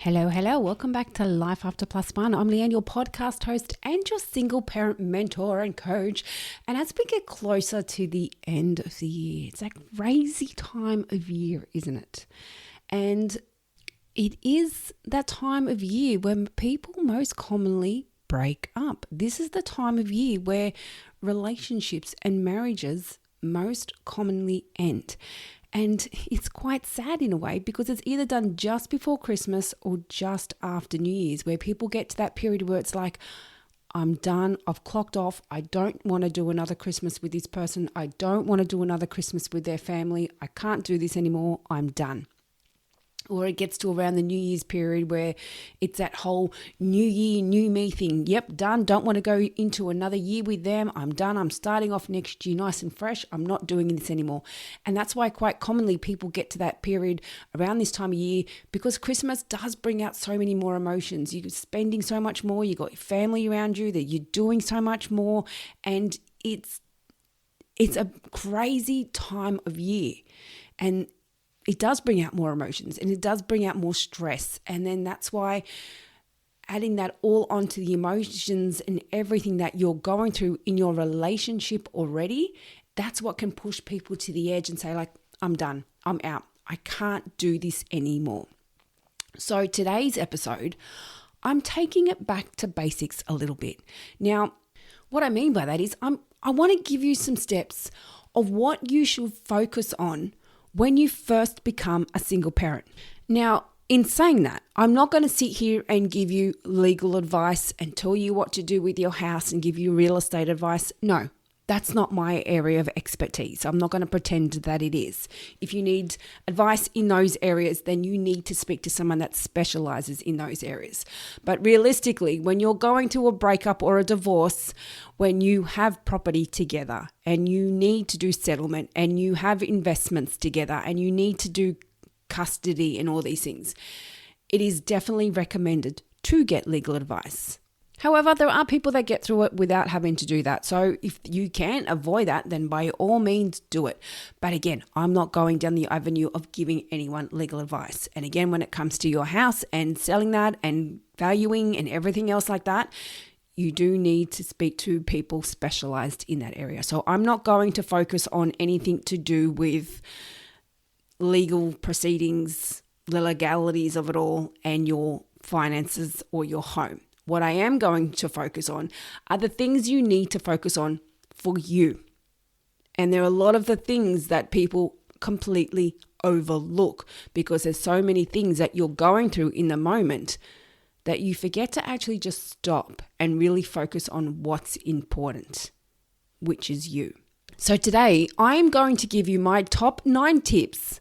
Hello, hello. Welcome back to Life After Plus One. I'm Leanne, your podcast host and your single parent mentor and coach. And as we get closer to the end of the year, it's a crazy time of year, isn't it? And it is that time of year when people most commonly break up. This is the time of year where relationships and marriages most commonly end. And it's quite sad in a way because it's either done just before Christmas or just after New Year's, where people get to that period where it's like, I'm done, I've clocked off, I don't want to do another Christmas with this person, I don't want to do another Christmas with their family, I can't do this anymore, I'm done. Or it gets to around the New Year's period where it's that whole new year, new me thing. Yep, done. Don't want to go into another year with them. I'm done. I'm starting off next year nice and fresh. I'm not doing this anymore. And that's why quite commonly people get to that period around this time of year because Christmas does bring out so many more emotions. You're spending so much more. You've got your family around you, that you're doing so much more. And it's a crazy time of year. And it does bring out more emotions and it does bring out more stress. And then that's why adding that all onto the emotions and everything that you're going through in your relationship already, that's what can push people to the edge and say like, I'm done, I'm out, I can't do this anymore. So today's episode, I'm taking it back to basics a little bit. Now, what I mean by that is I want to give you some steps of what you should focus on when you first become a single parent. Now, in saying that, I'm not going to sit here and give you legal advice and tell you what to do with your house and give you real estate advice. No, that's not my area of expertise. I'm not going to pretend that it is. If you need advice in those areas, then you need to speak to someone that specializes in those areas. But realistically, when you're going through a breakup or a divorce, when you have property together and you need to do settlement and you have investments together and you need to do custody and all these things, it is definitely recommended to get legal advice. However, there are people that get through it without having to do that. So if you can avoid that, then by all means do it. But again, I'm not going down the avenue of giving anyone legal advice. And again, when it comes to your house and selling that and valuing and everything else like that, you do need to speak to people specialized in that area. So I'm not going to focus on anything to do with legal proceedings, the legalities of it all, and your finances or your home. What I am going to focus on are the things you need to focus on for you. And there are a lot of the things that people completely overlook because there's so many things that you're going through in the moment that you forget to actually just stop and really focus on what's important, which is you. So today, I am going to give you my top 9 tips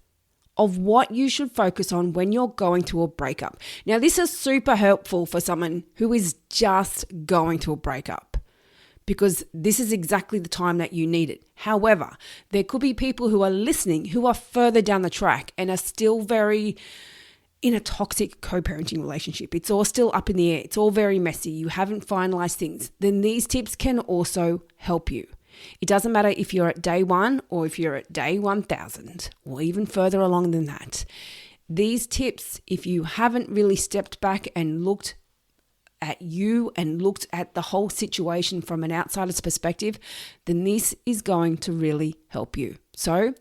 of what you should focus on when you're going through a breakup. Now, this is super helpful for someone who is just going through a breakup because this is exactly the time that you need it. However, there could be people who are listening who are further down the track and are still very in a toxic co-parenting relationship. It's all still up in the air. It's all very messy. You haven't finalized things. Then these tips can also help you. It doesn't matter if you're at day 1 or if you're at day 1000 or even further along than that. These tips, if you haven't really stepped back and looked at you and looked at the whole situation from an outsider's perspective, then this is going to really help you. So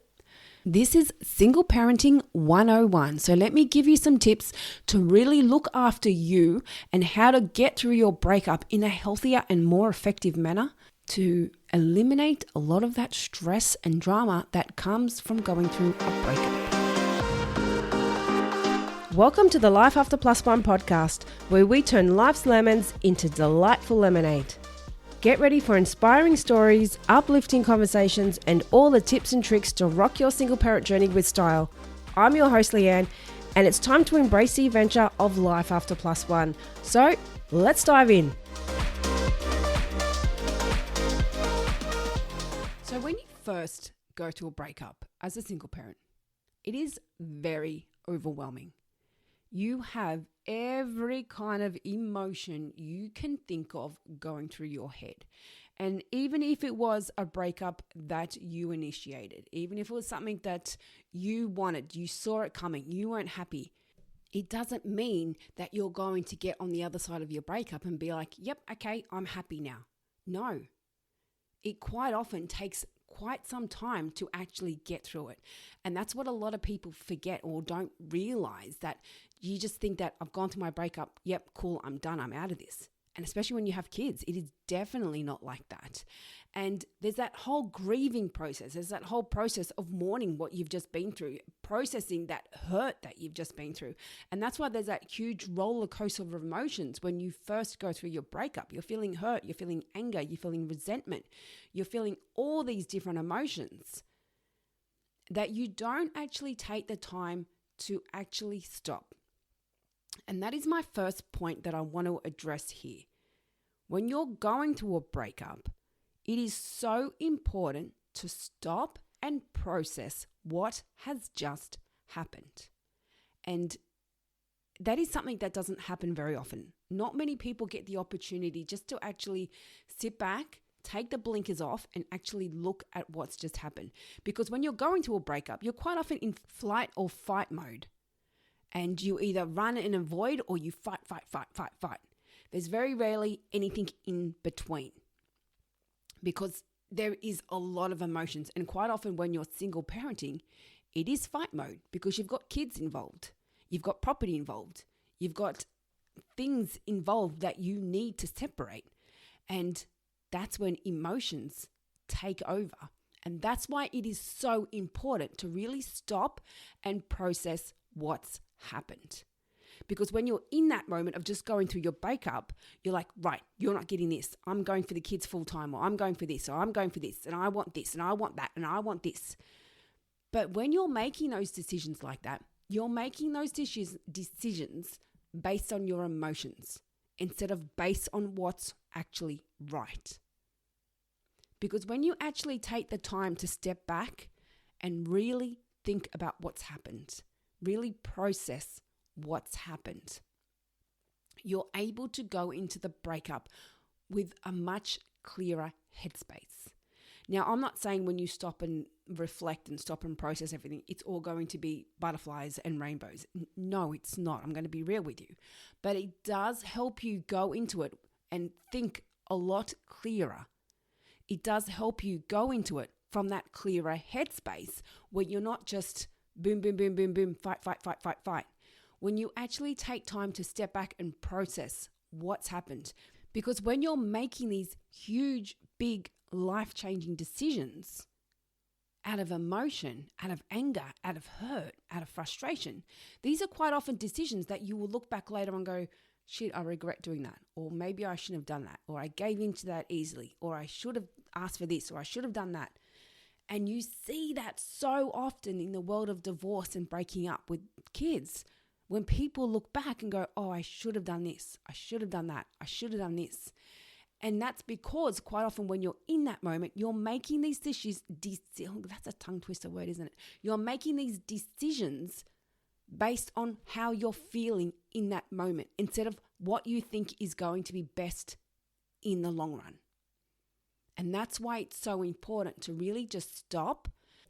this is Single Parenting 101. So let me give you some tips to really look after you and how to get through your breakup in a healthier and more effective manner to eliminate a lot of that stress and drama that comes from going through a breakup. Welcome to the Life After Plus One podcast, where we turn life's lemons into delightful lemonade. Get ready for inspiring stories, uplifting conversations, and all the tips and tricks to rock your single parent journey with style. I'm your host, Leanne, and it's time to embrace the adventure of Life After Plus One. So let's dive in. So when you first go through a breakup as a single parent, it is very overwhelming. You have every kind of emotion you can think of going through your head. And even if it was a breakup that you initiated, even if it was something that you wanted, you saw it coming, you weren't happy, It doesn't mean that you're going to get on the other side of your breakup and be like, yep, okay, I'm happy now. No, it quite often takes quite some time to actually get through it. And that's what a lot of people forget or don't realize, that you just think that I've gone through my breakup. Yep, cool, I'm done. I'm out of this. And especially when you have kids, it is definitely not like that. And there's that whole grieving process. There's that whole process of mourning what you've just been through, processing that hurt that you've just been through. And that's why there's that huge roller coaster of emotions when you first go through your breakup. You're feeling hurt, you're feeling anger, you're feeling resentment, you're feeling all these different emotions that you don't actually take the time to actually stop. And that is my first point that I want to address here. When you're going through a breakup, it is so important to stop and process what has just happened. And that is something that doesn't happen very often. Not many people get the opportunity just to actually sit back, take the blinkers off, and actually look at what's just happened. Because when you're going through a breakup, you're quite often in flight or fight mode. And you either run and avoid, or you fight. There's very rarely anything in between, because there is a lot of emotions. And quite often when you're single parenting, it is fight mode, because you've got kids involved. You've got property involved. You've got things involved that you need to separate. And that's when emotions take over. And that's why it is so important to really stop and process what's happened. Because when you're in that moment of just going through your breakup, you're like, right, you're not getting this. I'm going for the kids full time, or I'm going for this, or I'm going for this, and I want this, and I want that, and I want this. But when you're making those decisions like that, you're making those decisions based on your emotions instead of based on what's actually right. Because when you actually take the time to step back and really think about what's happened, really process what's happened, you're able to go into the breakup with a much clearer headspace. Now, I'm not saying when you stop and reflect and stop and process everything, it's all going to be butterflies and rainbows. No, it's not. I'm going to be real with you. But it does help you go into it and think a lot clearer. It does help you go into it from that clearer headspace where you're not just boom, boom, boom, boom, boom, fight. When you actually take time to step back and process what's happened. Because when you're making these huge, big, life-changing decisions out of emotion, out of anger, out of hurt, out of frustration, these are quite often decisions that you will look back later and go, shit, I regret doing that. Or maybe I shouldn't have done that. Or I gave into that easily. Or I should have asked for this. Or I should have done that. And you see that so often in the world of divorce and breaking up with kids. When people look back and go, oh, I should have done this. I should have done that. I should have done this. And that's because quite often when you're in that moment, you're making these decisions. That's a tongue twister word, isn't it? You're making these decisions based on how you're feeling in that moment instead of what you think is going to be best in the long run. And that's why it's so important to really just stop.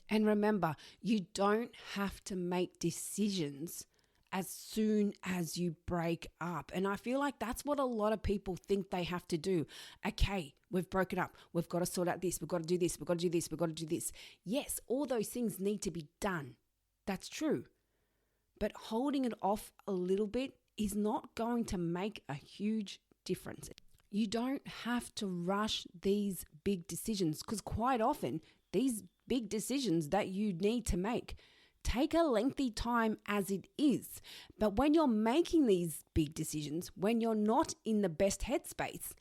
And remember, you don't have to make decisions as soon as you break up. And I feel like that's what a lot of people think they have to do. Okay, we've broken up. We've got to sort out this. We've got to do this. We've got to do this. We've got to do this. Yes, all those things need to be done. That's true. But holding it off a little bit is not going to make a huge difference. You don't have to rush these big decisions, because quite often these big decisions that you need to make take a lengthy time as it is. But when you're making these big decisions, when you're not in the best headspace,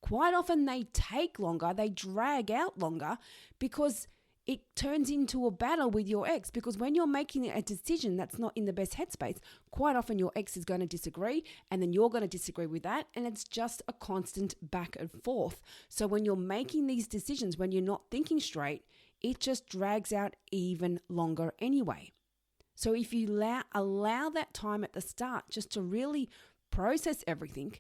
quite often they take longer, they drag out longer, because it turns into a battle with your ex. Because when you're making a decision that's not in the best headspace, quite often your ex is going to disagree, and then you're going to disagree with that. And it's just a constant back and forth. So when you're making these decisions, when you're not thinking straight, it just drags out even longer anyway. So if you allow that time at the start just to really process everything,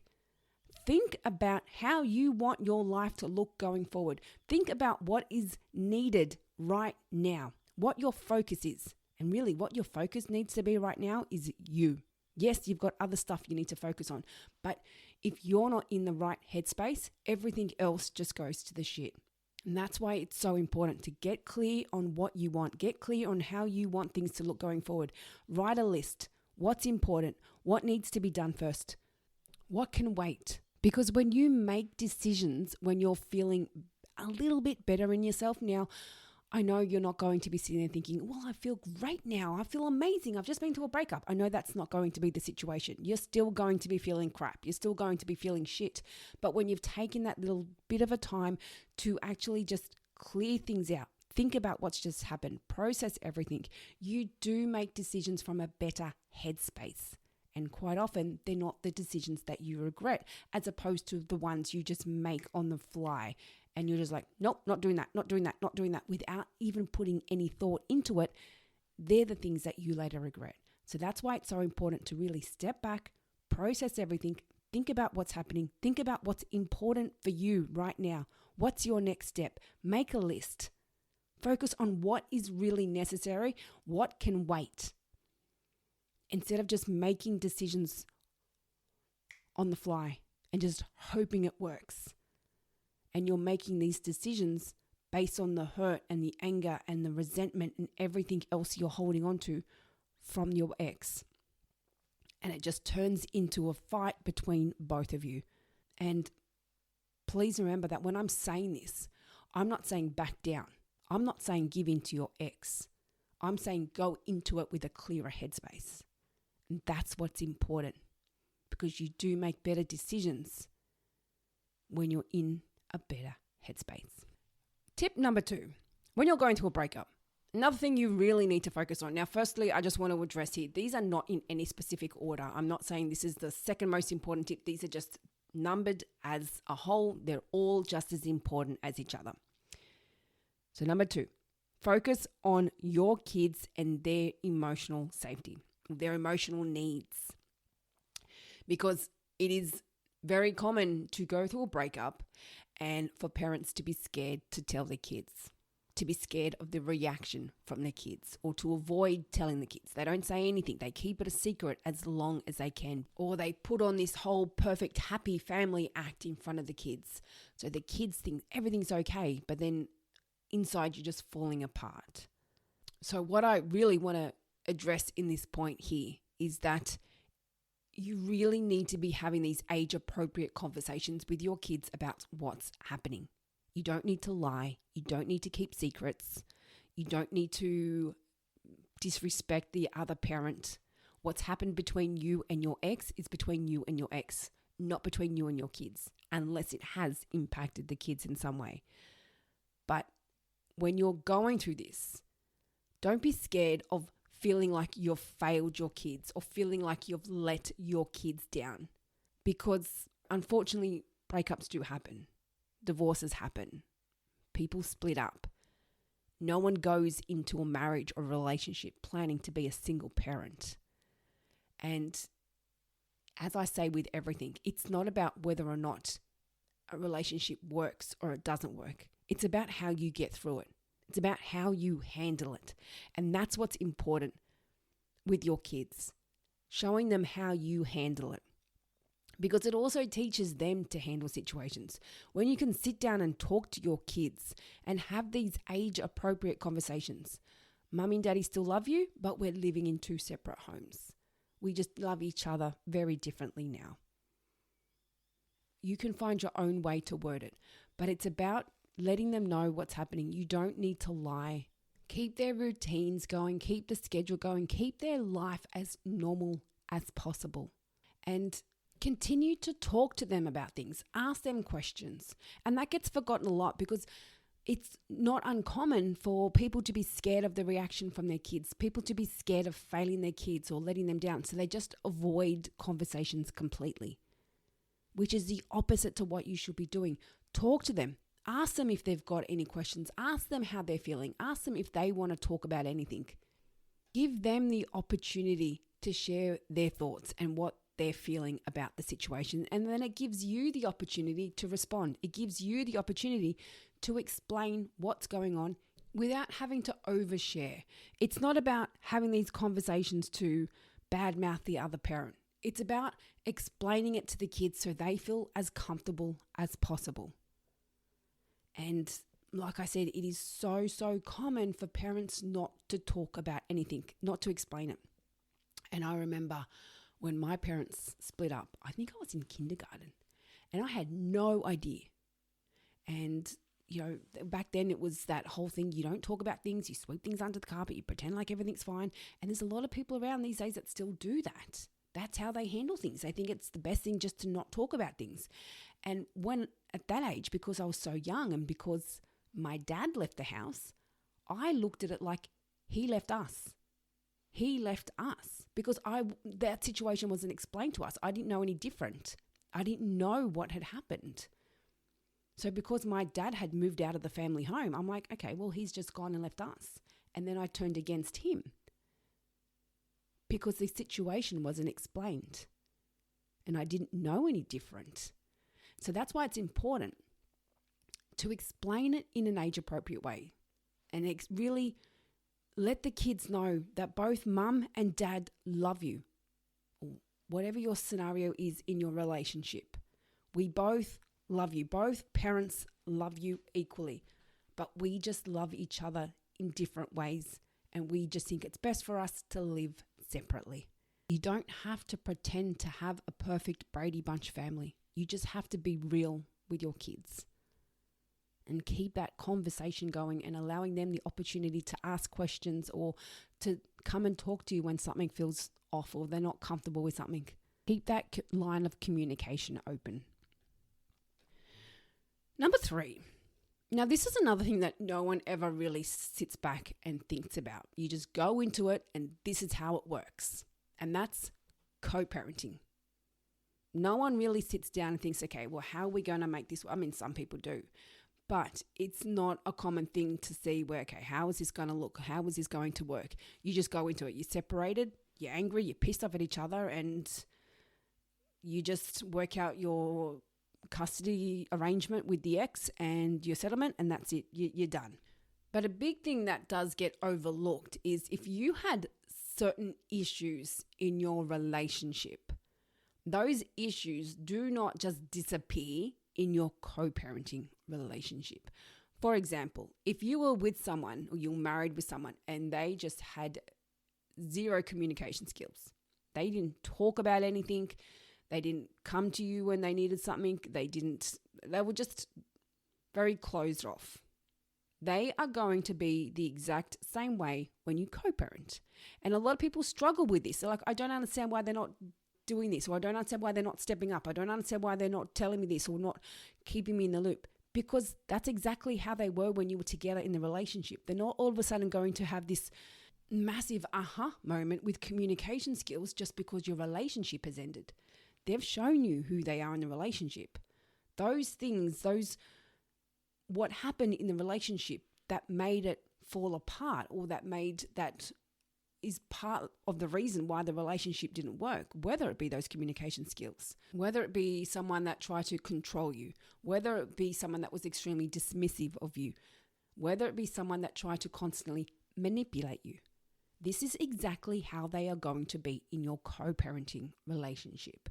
think about how you want your life to look going forward. Think about what is needed right now, what your focus is. And really what your focus needs to be right now is you. Yes, you've got other stuff you need to focus on. But if you're not in the right headspace, everything else just goes to the shit. And that's why it's so important to get clear on what you want. Get clear on how you want things to look going forward. Write a list. What's important? What needs to be done first? What can wait? Because when you make decisions, when you're feeling a little bit better in yourself now, I know you're not going to be sitting there thinking, well, I feel great now. I feel amazing. I've just been to a breakup. I know that's not going to be the situation. You're still going to be feeling crap. You're still going to be feeling shit. But when you've taken that little bit of a time to actually just clear things out, think about what's just happened, process everything, you do make decisions from a better headspace. And quite often, they're not the decisions that you regret, as opposed to the ones you just make on the fly. And you're just like, nope, not doing that, not doing that, not doing that, without even putting any thought into it. They're the things that you later regret. So that's why it's so important to really step back, process everything, think about what's happening, think about what's important for you right now. What's your next step? Make a list. Focus on what is really necessary, what can wait. Instead of just making decisions on the fly and just hoping it works. And you're making these decisions based on the hurt and the anger and the resentment and everything else you're holding on to from your ex. And it just turns into a fight between both of you. And please remember that when I'm saying this, I'm not saying back down. I'm not saying give in to your ex. I'm saying go into it with a clearer headspace. And that's what's important, because you do make better decisions when you're in a better headspace. Tip number 2, when you're going through a breakup, another thing you really need to focus on. Now, firstly, I just want to address here, these are not in any specific order. I'm not saying this is the second most important tip. These are just numbered as a whole. They're all just as important as each other. So number 2, focus on your kids and their emotional safety, their emotional needs. Because it is very common to go through a breakup and for parents to be scared to tell their kids, to be scared of the reaction from their kids, or to avoid telling the kids. They don't say anything. They keep it a secret as long as they can. Or they put on this whole perfect happy family act in front of the kids. So the kids think everything's okay, but then inside you're just falling apart. So what I really want to address in this point here is that you really need to be having these age-appropriate conversations with your kids about what's happening. You don't need to lie. You don't need to keep secrets. You don't need to disrespect the other parent. What's happened between you and your ex is between you and your ex, not between you and your kids, unless it has impacted the kids in some way. But when you're going through this, don't be scared of feeling like you've failed your kids or feeling like you've let your kids down. Because unfortunately, breakups do happen. Divorces happen. People split up. No one goes into a marriage or relationship planning to be a single parent. And as I say with everything, it's not about whether or not a relationship works or it doesn't work. It's about how you get through it. It's about how you handle it. And that's what's important with your kids, showing them how you handle it. Because it also teaches them to handle situations. When you can sit down and talk to your kids and have these age-appropriate conversations. Mummy and Daddy still love you, but we're living in 2 separate homes. We just love each other very differently now. You can find your own way to word it, but it's about letting them know what's happening. You don't need to lie. Keep their routines going, keep the schedule going, keep their life as normal as possible. And continue to talk to them about things. Ask them questions. And that gets forgotten a lot because it's not uncommon for people to be scared of the reaction from their kids, people to be scared of failing their kids or letting them down. So they just avoid conversations completely, which is the opposite to what you should be doing. Talk to them. Ask them if they've got any questions. Ask them how they're feeling. Ask them if they want to talk about anything. Give them the opportunity to share their thoughts and what they're feeling about the situation. And then it gives you the opportunity to respond. It gives you the opportunity to explain what's going on without having to overshare. It's not about having these conversations to badmouth the other parent. It's about explaining it to the kids so they feel as comfortable as possible. And like I said, it is so, so common for parents not to talk about anything, not to explain it. And I remember when my parents split up, I think I was in kindergarten, and I had no idea. And, back then it was that whole thing, you don't talk about things, you sweep things under the carpet, you pretend like everything's fine. And there's a lot of people around these days that still do that. That's how they handle things. They think it's the best thing just to not talk about things. And when at that age, because I was so young and because my dad left the house, I looked at it like he left us. He left us because that situation wasn't explained to us. I didn't know any different. I didn't know what had happened. So because my dad had moved out of the family home, I'm like, okay, well, he's just gone and left us. And then I turned against him because the situation wasn't explained and I didn't know any different. So that's why it's important to explain it in an age-appropriate way and really let the kids know that both mum and dad love you, whatever your scenario is in your relationship. We both love you. Both parents love you equally, but we just love each other in different ways, and we just think it's best for us to live separately. You don't have to pretend to have a perfect Brady Bunch family. You just have to be real with your kids and keep that conversation going and allowing them the opportunity to ask questions or to come and talk to you when something feels off or they're not comfortable with something. Keep that line of communication open. Number 3. Now, this is another thing that no one ever really sits back and thinks about. You just go into it and this is how it works. And that's co-parenting. No one really sits down and thinks, okay, well, how are we going to make this? I mean, some people do, but it's not a common thing to see where, okay, how is this going to look? How is this going to work? You just go into it. You're separated, you're angry, you're pissed off at each other, and you just work out your custody arrangement with the ex and your settlement, and that's it. You're done. But a big thing that does get overlooked is if you had certain issues in your relationship, those issues do not just disappear in your co-parenting relationship. For example, if you were with someone or you're married with someone and they just had zero communication skills, they didn't talk about anything, they didn't come to you when they needed something, they were just very closed off. They are going to be the exact same way when you co-parent. And a lot of people struggle with this. They're like, I don't understand why they're not doing this, or I don't understand why they're not stepping up. I don't understand why they're not telling me this or not keeping me in the loop. Because that's exactly how they were when you were together in the relationship. They're not all of a sudden going to have this massive aha moment with communication skills just because your relationship has ended. They've shown you who they are in the relationship. Those things, what happened in the relationship that made it fall apart, or that is part of the reason why the relationship didn't work, whether it be those communication skills, whether it be someone that tried to control you, whether it be someone that was extremely dismissive of you, whether it be someone that tried to constantly manipulate you. This is exactly how they are going to be in your co-parenting relationship.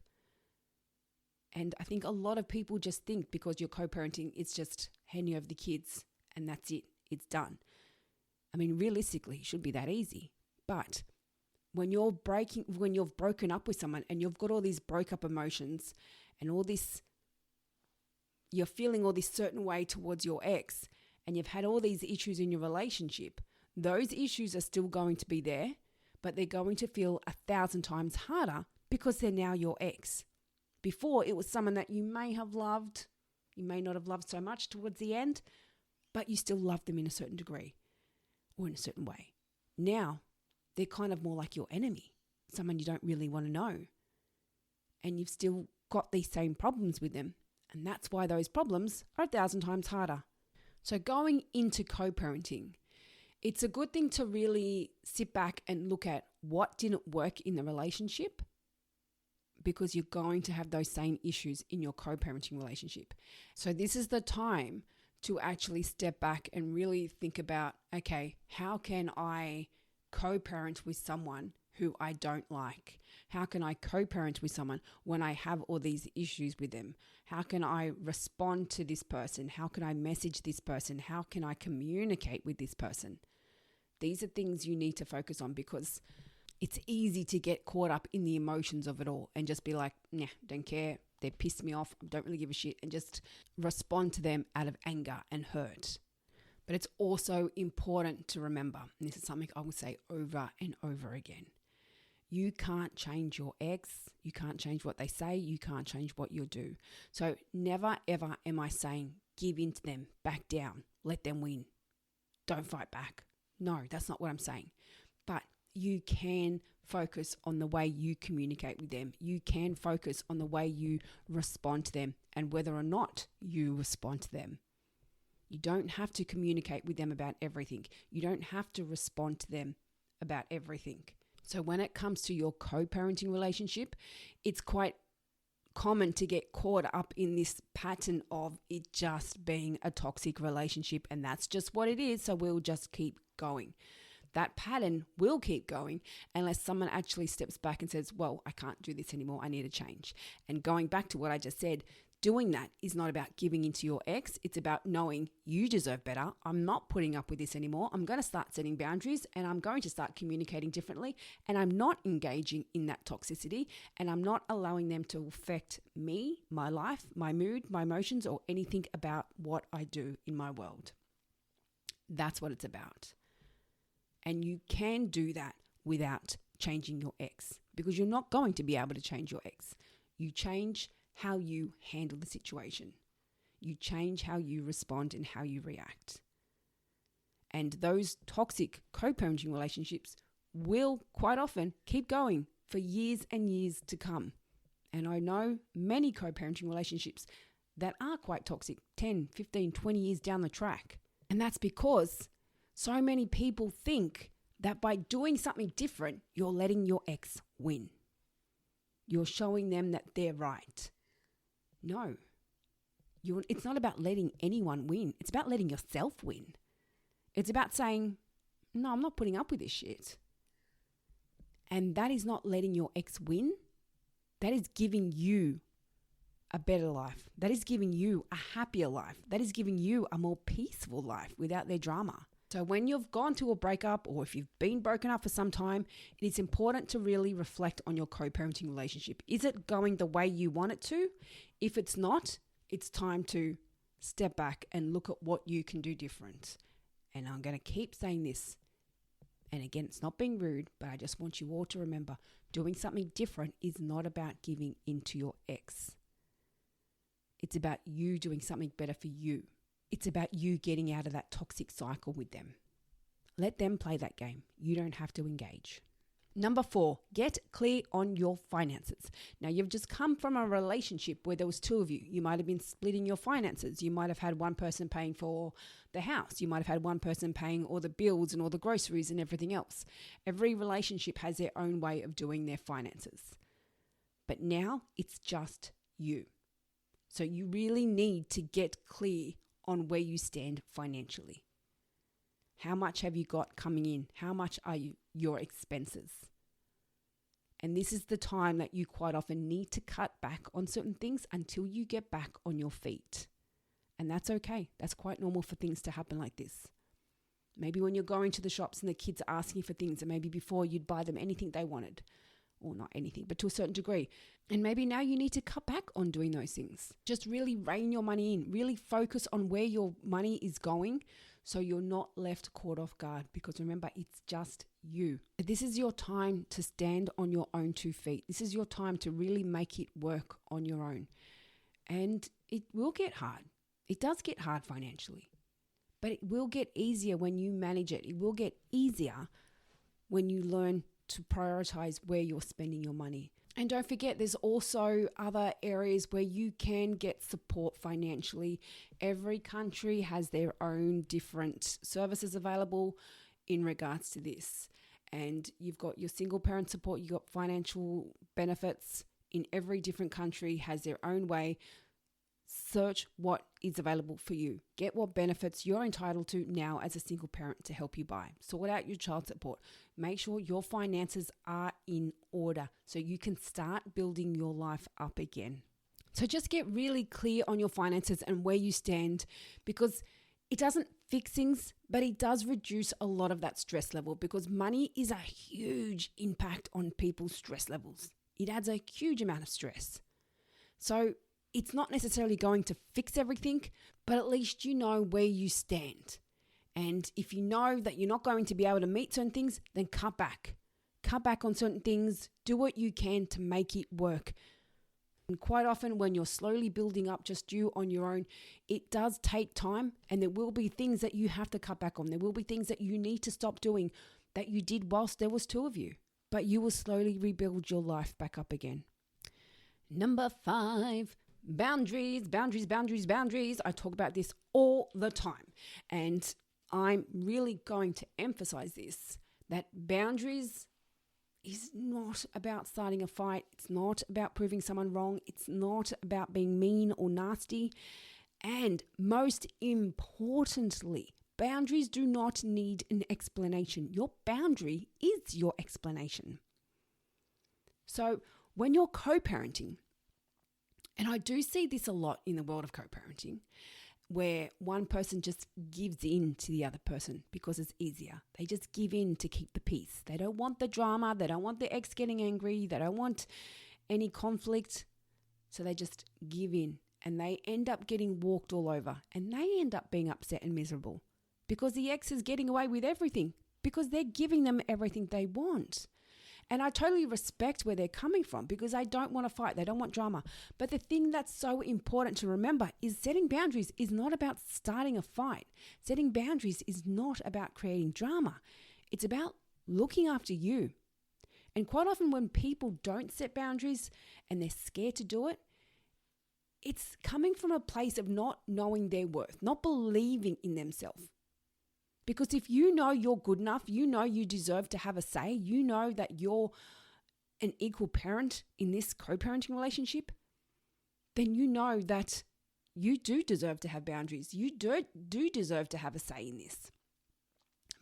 And I think a lot of people just think because you're co-parenting, it's just handing over the kids and that's it. It's done. I mean, realistically, it should be that easy. But when you've broken up with someone and you've got all these broke-up emotions and all this, you're feeling all this certain way towards your ex, and you've had all these issues in your relationship, those issues are still going to be there, but they're going to feel 1,000 times harder because they're now your ex. Before, it was someone that you may have loved, you may not have loved so much towards the end, but you still loved them in a certain degree or in a certain way. Now, they're kind of more like your enemy, someone you don't really want to know. And you've still got these same problems with them. And that's why those problems are 1,000 times harder. So going into co-parenting, it's a good thing to really sit back and look at what didn't work in the relationship, because you're going to have those same issues in your co-parenting relationship. So this is the time to actually step back and really think about, okay, how can I co-parent with someone who I don't like? How can I co-parent with someone when I have all these issues with them? How can I respond to this person? How can I message this person? How can I communicate with this person? These are things you need to focus on, because it's easy to get caught up in the emotions of it all and just be like, nah, don't care. They pissed me off. I don't really give a shit, and just respond to them out of anger and hurt. But it's also important to remember, and this is something I will say over and over again, you can't change your ex. You can't change what they say. You can't change what you do. So never, ever am I saying give in to them, back down, let them win. Don't fight back. No, that's not what I'm saying. But you can focus on the way you communicate with them. You can focus on the way you respond to them and whether or not you respond to them. You don't have to communicate with them about everything. You don't have to respond to them about everything. So when it comes to your co-parenting relationship, it's quite common to get caught up in this pattern of it just being a toxic relationship, and that's just what it is, so we'll just keep going. That pattern will keep going unless someone actually steps back and says, well, I can't do this anymore. I need a change. And going back to what I just said, doing that is not about giving into your ex. It's about knowing you deserve better. I'm not putting up with this anymore. I'm going to start setting boundaries, and I'm going to start communicating differently, and I'm not engaging in that toxicity, and I'm not allowing them to affect me, my life, my mood, my emotions, or anything about what I do in my world. That's what it's about. And you can do that without changing your ex, because you're not going to be able to change your ex. You change how you handle the situation. You change how you respond and how you react. And those toxic co-parenting relationships will quite often keep going for years and years to come. And I know many co-parenting relationships that are quite toxic 10, 15, 20 years down the track. And that's because so many people think that by doing something different, you're letting your ex win. You're showing them that they're right. No, it's not about letting anyone win. It's about letting yourself win. It's about saying, no, I'm not putting up with this shit. And that is not letting your ex win. That is giving you a better life. That is giving you a happier life. That is giving you a more peaceful life without their drama. So when you've gone to a breakup, or if you've been broken up for some time, it is important to really reflect on your co-parenting relationship. Is it going the way you want it to? If it's not, it's time to step back and look at what you can do different. And I'm going to keep saying this. And again, it's not being rude, but I just want you all to remember, doing something different is not about giving into your ex. It's about you doing something better for you. It's about you getting out of that toxic cycle with them. Let them play that game. You don't have to engage. Number 4, get clear on your finances. Now, you've just come from a relationship where there was 2 of you. You might have been splitting your finances. You might have had one person paying for the house. You might have had one person paying all the bills and all the groceries and everything else. Every relationship has their own way of doing their finances. But now it's just you. So you really need to get clear on where you stand financially. How much have you got coming in? How much are your expenses? And this is the time that you quite often need to cut back on certain things until you get back on your feet. And that's okay. That's quite normal for things to happen like this. Maybe when you're going to the shops and the kids are asking for things, and maybe before you'd buy them anything they wanted. Or not anything, but to a certain degree. And maybe now you need to cut back on doing those things. Just really rein your money in. Really focus on where your money is going so you're not left caught off guard, because remember, it's just you. This is your time to stand on your own 2 feet. This is your time to really make it work on your own. And it will get hard. It does get hard financially, but it will get easier when you manage it. It will get easier when you learn to prioritize where you're spending your money. And don't forget, there's also other areas where you can get support financially. Every country has their own different services available in regards to this. And you've got your single parent support, you've got financial benefits. In every different country has their own way search what is available for you. Get what benefits you're entitled to now as a single parent to help you buy. Sort out your child support. Make sure your finances are in order so you can start building your life up again. So just get really clear on your finances and where you stand, because it doesn't fix things, but it does reduce a lot of that stress level, because money is a huge impact on people's stress levels. It adds a huge amount of stress. So it's not necessarily going to fix everything, but at least you know where you stand. And if you know that you're not going to be able to meet certain things, then cut back. Cut back on certain things. Do what you can to make it work. And quite often when you're slowly building up just you on your own, it does take time, and there will be things that you have to cut back on. There will be things that you need to stop doing that you did whilst there was two of you, but you will slowly rebuild your life back up again. Number 5, boundaries, boundaries, boundaries, boundaries. I talk about this all the time, and I'm really going to emphasize this, that boundaries is not about starting a fight. It's not about proving someone wrong. It's not about being mean or nasty. And most importantly, boundaries do not need an explanation. Your boundary is your explanation. So when you're co-parenting, and I do see this a lot in the world of co-parenting, where one person just gives in to the other person because it's easier. They just give in to keep the peace. They don't want the drama. They don't want the ex getting angry. They don't want any conflict. So they just give in, and they end up getting walked all over, and they end up being upset and miserable because the ex is getting away with everything because they're giving them everything they want. And I totally respect where they're coming from, because they don't want to fight. They don't want drama. But the thing that's so important to remember is setting boundaries is not about starting a fight. Setting boundaries is not about creating drama. It's about looking after you. And quite often when people don't set boundaries and they're scared to do it, it's coming from a place of not knowing their worth, not believing in themselves. Because if you know you're good enough, you know you deserve to have a say, you know that you're an equal parent in this co-parenting relationship, then you know that you do deserve to have boundaries. You do deserve to have a say in this.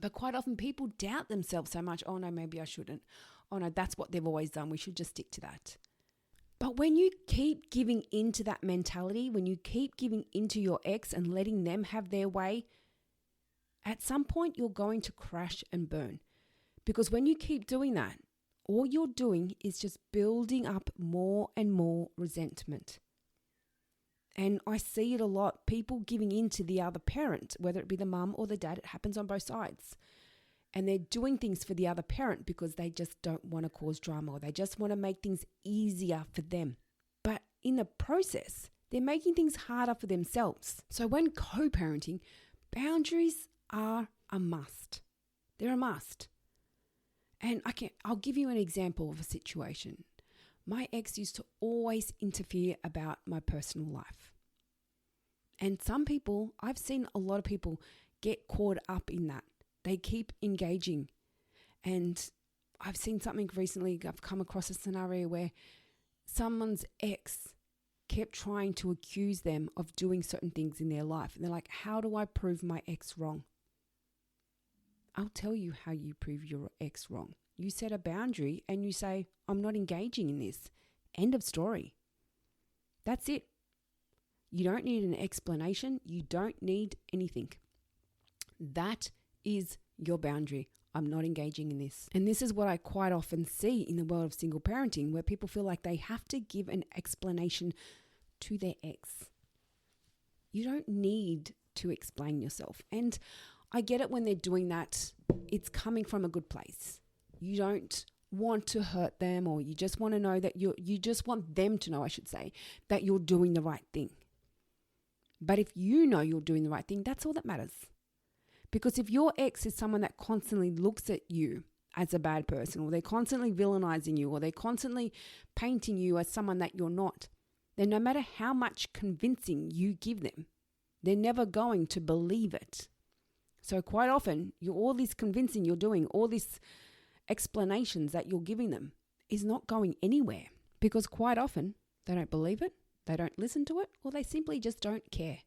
But quite often people doubt themselves so much. Oh no, maybe I shouldn't. Oh no, that's what they've always done. We should just stick to that. But when you keep giving into that mentality, when you keep giving into your ex and letting them have their way, at some point you're going to crash and burn. Because when you keep doing that, all you're doing is just building up more and more resentment. And I see it a lot, people giving in to the other parent, whether it be the mum or the dad, it happens on both sides. And they're doing things for the other parent because they just don't want to cause drama, or they just want to make things easier for them. But in the process, they're making things harder for themselves. So when co-parenting, boundaries are a must. They're a must. And I'll give you an example of a situation. My ex used to always interfere about my personal life. And some people, I've seen a lot of people get caught up in that. They keep engaging. And I've seen something recently, I've come across a scenario where someone's ex kept trying to accuse them of doing certain things in their life. And they're like, how do I prove my ex wrong? I'll tell you how you prove your ex wrong. You set a boundary and you say, I'm not engaging in this. End of story. That's it. You don't need an explanation. You don't need anything. That is your boundary. I'm not engaging in this. And this is what I quite often see in the world of single parenting, where people feel like they have to give an explanation to their ex. You don't need to explain yourself. And I get it when they're doing that. It's coming from a good place. You don't want to hurt them, or you just want to know that you just want them to know, I should say, that you're doing the right thing. But if you know you're doing the right thing, that's all that matters. Because if your ex is someone that constantly looks at you as a bad person, or they're constantly villainizing you, or they're constantly painting you as someone that you're not, then no matter how much convincing you give them, they're never going to believe it. So quite often, all this convincing you're doing, all these explanations that you're giving them is not going anywhere, because quite often they don't believe it, They don't listen to it, or they simply just don't care.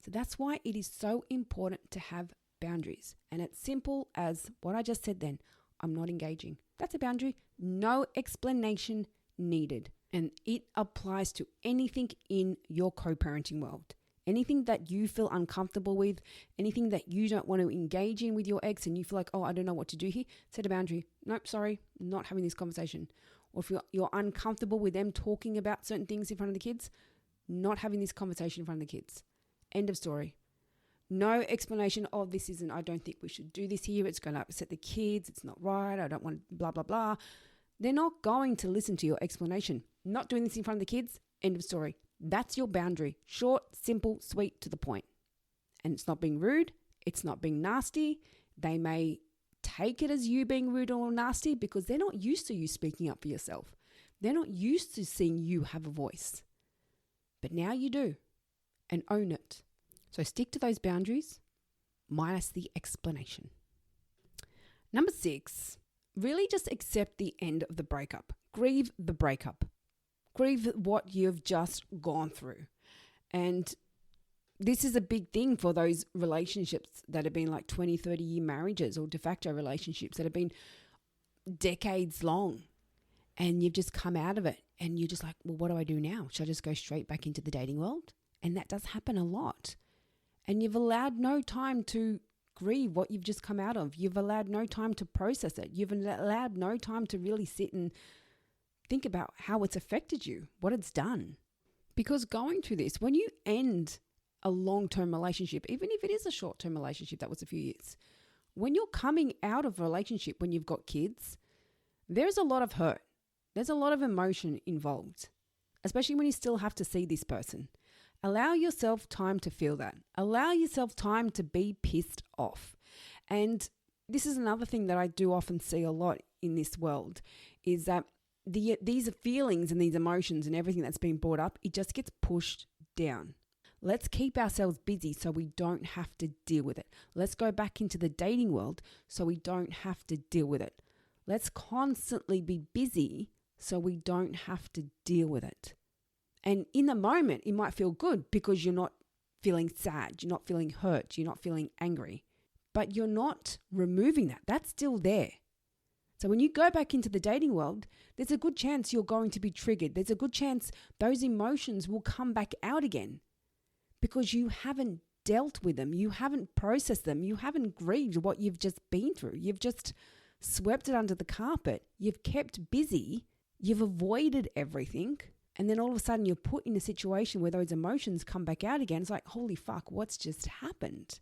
So that's why it is so important to have boundaries. And it's simple as what I just said then. I'm not engaging. That's a boundary. No explanation needed. And it applies to anything in your co-parenting world. Anything that you feel uncomfortable with, anything that you don't want to engage in with your ex and you feel like, oh, I don't know what to do here, set a boundary. Nope, sorry, not having this conversation. Or if you're uncomfortable with them talking about certain things in front of the kids, not having this conversation in front of the kids. End of story. No explanation of I don't think we should do this here. It's going to upset the kids. It's not right. I don't want blah, blah, blah. They're not going to listen to your explanation. Not doing this in front of the kids. End of story. That's your boundary. Short, simple, sweet, to the point. And it's not being rude. It's not being nasty. They may take it as you being rude or nasty because they're not used to you speaking up for yourself. They're not used to seeing you have a voice. But now you do. And own it. So stick to those boundaries minus the explanation. Number 6, really just accept the end of the breakup. Grieve the breakup. Grieve what you've just gone through. And this is a big thing for those relationships that have been like 20, 30-year marriages or de facto relationships that have been decades long. And you've just come out of it and you're just like, well, what do I do now? Should I just go straight back into the dating world? And that does happen a lot. And you've allowed no time to grieve what you've just come out of. You've allowed no time to process it. You've allowed no time to really sit and think about how it's affected you, what it's done. Because going through this, when you end a long-term relationship, even if it is a short-term relationship that was a few years, when you're coming out of a relationship, when you've got kids, there's a lot of hurt. There's a lot of emotion involved, especially when you still have to see this person. Allow yourself time to feel that. Allow yourself time to be pissed off. And this is another thing that I do often see a lot in this world is that these feelings and these emotions and everything that's been brought up, it just gets pushed down. Let's keep ourselves busy so we don't have to deal with it. Let's go back into the dating world so we don't have to deal with it. Let's constantly be busy so we don't have to deal with it. And in the moment, it might feel good because you're not feeling sad, you're not feeling hurt, you're not feeling angry, but you're not removing that. That's still there. So when you go back into the dating world, there's a good chance you're going to be triggered. There's a good chance those emotions will come back out again because you haven't dealt with them. You haven't processed them. You haven't grieved what you've just been through. You've just swept it under the carpet. You've kept busy. You've avoided everything. And then all of a sudden you're put in a situation where those emotions come back out again. It's like, holy fuck, what's just happened?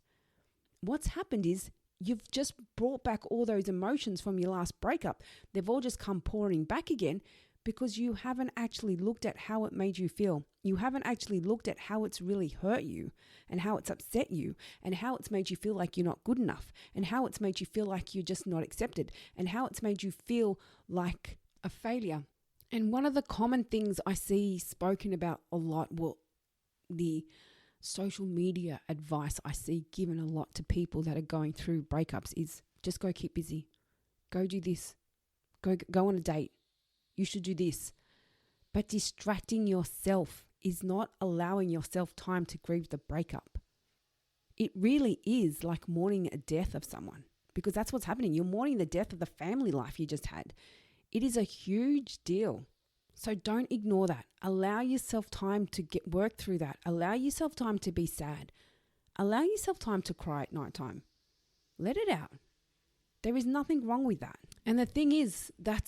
What's happened is you've just brought back all those emotions from your last breakup. They've all just come pouring back again because you haven't actually looked at how it made you feel. You haven't actually looked at how it's really hurt you and how it's upset you and how it's made you feel like you're not good enough and how it's made you feel like you're just not accepted and how it's made you feel like a failure. And one of the common things I see spoken about a lot, well, the social media advice I see given a lot to people that are going through breakups is just go keep busy. Go do this. Go on a date. You should do this. But distracting yourself is not allowing yourself time to grieve the breakup. It really is like mourning a death of someone because that's what's happening. You're mourning the death of the family life you just had. It is a huge deal. So don't ignore that. Allow yourself time to work through that. Allow yourself time to be sad. Allow yourself time to cry at night time. Let it out. There is nothing wrong with that. And the thing is, I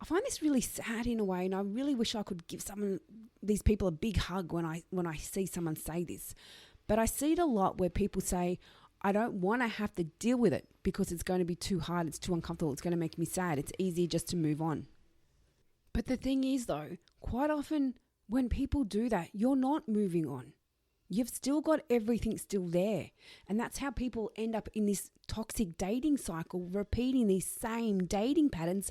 find this really sad in a way, and I really wish I could give these people a big hug when I see someone say this. But I see it a lot where people say, I don't want to have to deal with it because it's going to be too hard, it's too uncomfortable, it's going to make me sad, it's easier just to move on. But the thing is though, quite often when people do that, you're not moving on. You've still got everything still there. And that's how people end up in this toxic dating cycle, repeating these same dating patterns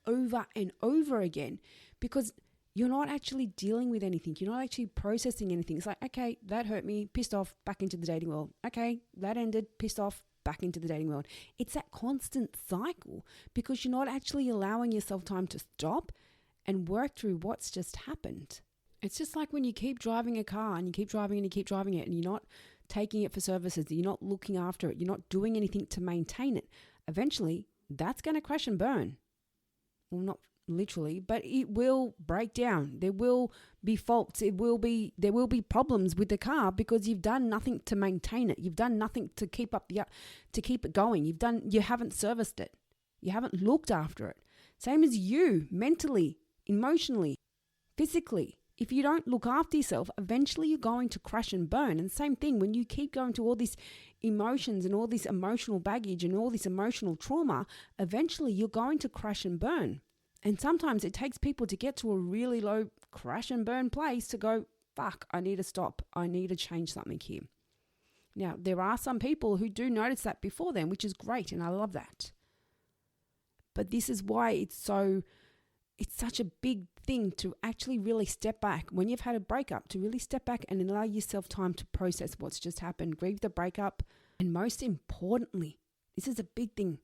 over and over again because you're not actually dealing with anything. You're not actually processing anything. It's like, okay, that hurt me, pissed off, back into the dating world. Okay, that ended, pissed off, back into the dating world. It's that constant cycle because you're not actually allowing yourself time to stop and work through what's just happened. It's just like when you keep driving a car and you keep driving and you keep driving it and you're not taking it for services, you're not looking after it, you're not doing anything to maintain it. Eventually, that's going to crash and burn. Well, not literally, but it will break down. There will be faults. There will be problems with the car because you've done nothing to maintain it. You've done nothing to keep it going. You haven't serviced it. You haven't looked after it. Same as you, mentally, emotionally, physically. If you don't look after yourself, eventually you're going to crash and burn. And same thing, when you keep going to all these emotions and all this emotional baggage and all this emotional trauma, eventually you're going to crash and burn. And sometimes it takes people to get to a really low crash and burn place to go, fuck, I need to stop. I need to change something here. Now, there are some people who do notice that before then, which is great, and I love that. But this is why it's such a big thing to actually really step back when you've had a breakup, to really step back and allow yourself time to process what's just happened, grieve the breakup, and most importantly, this is a big thing,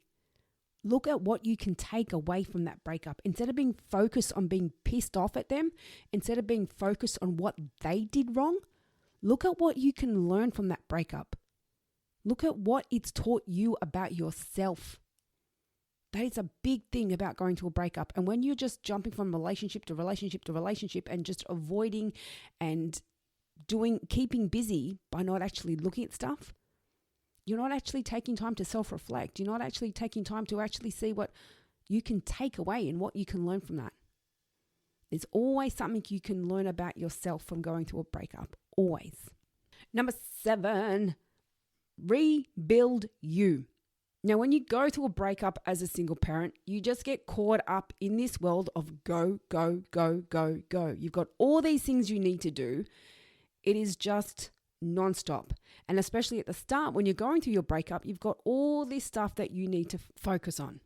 look at what you can take away from that breakup. Instead of being focused on being pissed off at them, instead of being focused on what they did wrong, look at what you can learn from that breakup. Look at what it's taught you about yourself. That is a big thing about going to a breakup. And when you're just jumping from relationship to relationship to relationship and just avoiding and keeping busy by not actually looking at stuff, you're not actually taking time to self-reflect. You're not actually taking time to actually see what you can take away and what you can learn from that. There's always something you can learn about yourself from going through a breakup. Always. Number 7, rebuild you. Now, when you go through a breakup as a single parent, you just get caught up in this world of go, go, go, go, go. You've got all these things you need to do. It is just nonstop. And especially at the start, when you're going through your breakup, you've got all this stuff that you need to focus on.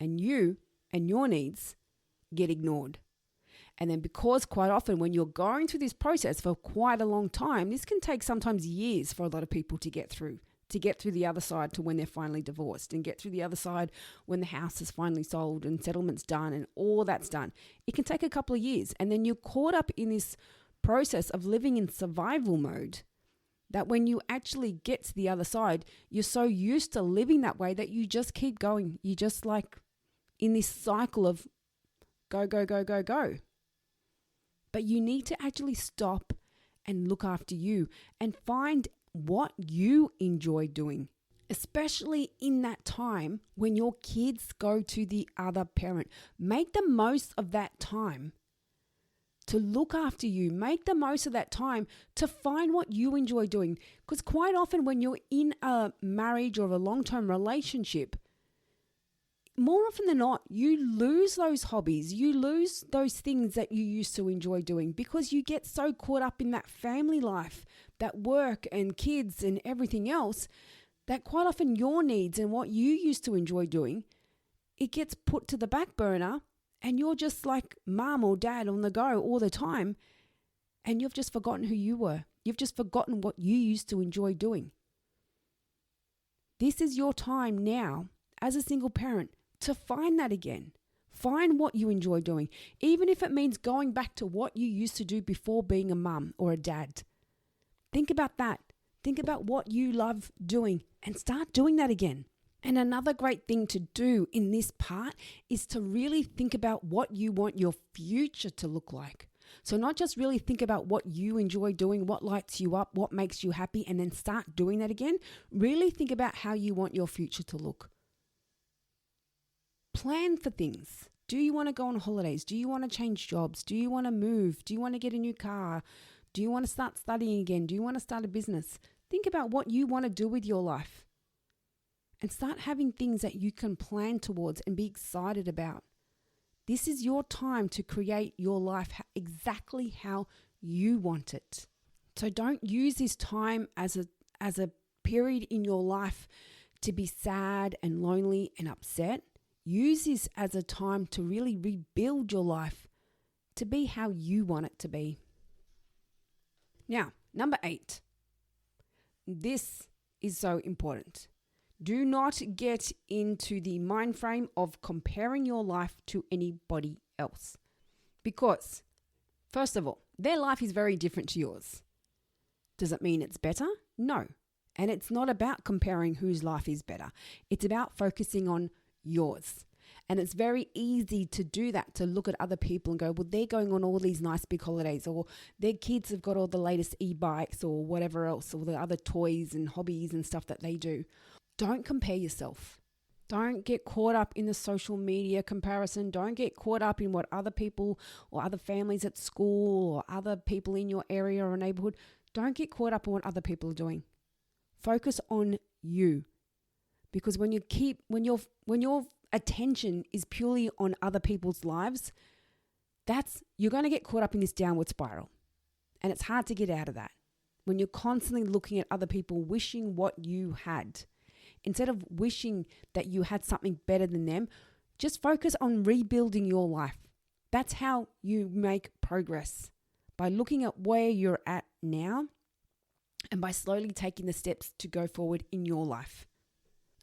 And you and your needs get ignored. And then because quite often when you're going through this process for quite a long time, this can take sometimes years for a lot of people to get through the other side to when they're finally divorced and get through the other side when the house is finally sold and settlement's done and all that's done. It can take a couple of years. And then you're caught up in this process of living in survival mode that when you actually get to the other side, you're so used to living that way that you just keep going. You just like in this cycle of go, go, go, go, go. But you need to actually stop and look after you and find what you enjoy doing, especially in that time when your kids go to the other parent. Make the most of that time to look after you. Make the most of that time to find what you enjoy doing. Because quite often when you're in a marriage or a long-term relationship, more often than not, you lose those hobbies. You lose those things that you used to enjoy doing because you get so caught up in that family life, that work and kids and everything else, that quite often your needs and what you used to enjoy doing, it gets put to the back burner and you're just like mom or dad on the go all the time and you've just forgotten who you were. You've just forgotten what you used to enjoy doing. This is your time now as a single parent to find that again. Find what you enjoy doing, even if it means going back to what you used to do before being a mum or a dad. Think about that. Think about what you love doing and start doing that again. And another great thing to do in this part is to really think about what you want your future to look like. So not just really think about what you enjoy doing, what lights you up, what makes you happy, and then start doing that again. Really think about how you want your future to look. Plan for things. Do you want to go on holidays? Do you want to change jobs? Do you want to move? Do you want to get a new car? Do you want to start studying again? Do you want to start a business? Think about what you want to do with your life and start having things that you can plan towards and be excited about. This is your time to create your life exactly how you want it. So don't use this time as a period in your life to be sad and lonely and upset. Use this as a time to really rebuild your life to be how you want it to be. Now, number 8. This is so important. Do not get into the mind frame of comparing your life to anybody else. Because, first of all, their life is very different to yours. Does it mean it's better? No. And it's not about comparing whose life is better. It's about focusing on yours. And it's very easy to do that, to look at other people and go, well, they're going on all these nice big holidays, or their kids have got all the latest e-bikes or whatever else, or the other toys and hobbies and stuff that they do. Don't compare yourself. Don't get caught up in the social media comparison. Don't get caught up in what other people or other families at school or other people in your area or neighborhood, don't get caught up in what other people are doing. Focus on you. Because when your attention is purely on other people's lives, you're going to get caught up in this downward spiral. And it's hard to get out of that. When you're constantly looking at other people, wishing what you had. Instead of wishing that you had something better than them, just focus on rebuilding your life. That's how you make progress. By looking at where you're at now and by slowly taking the steps to go forward in your life.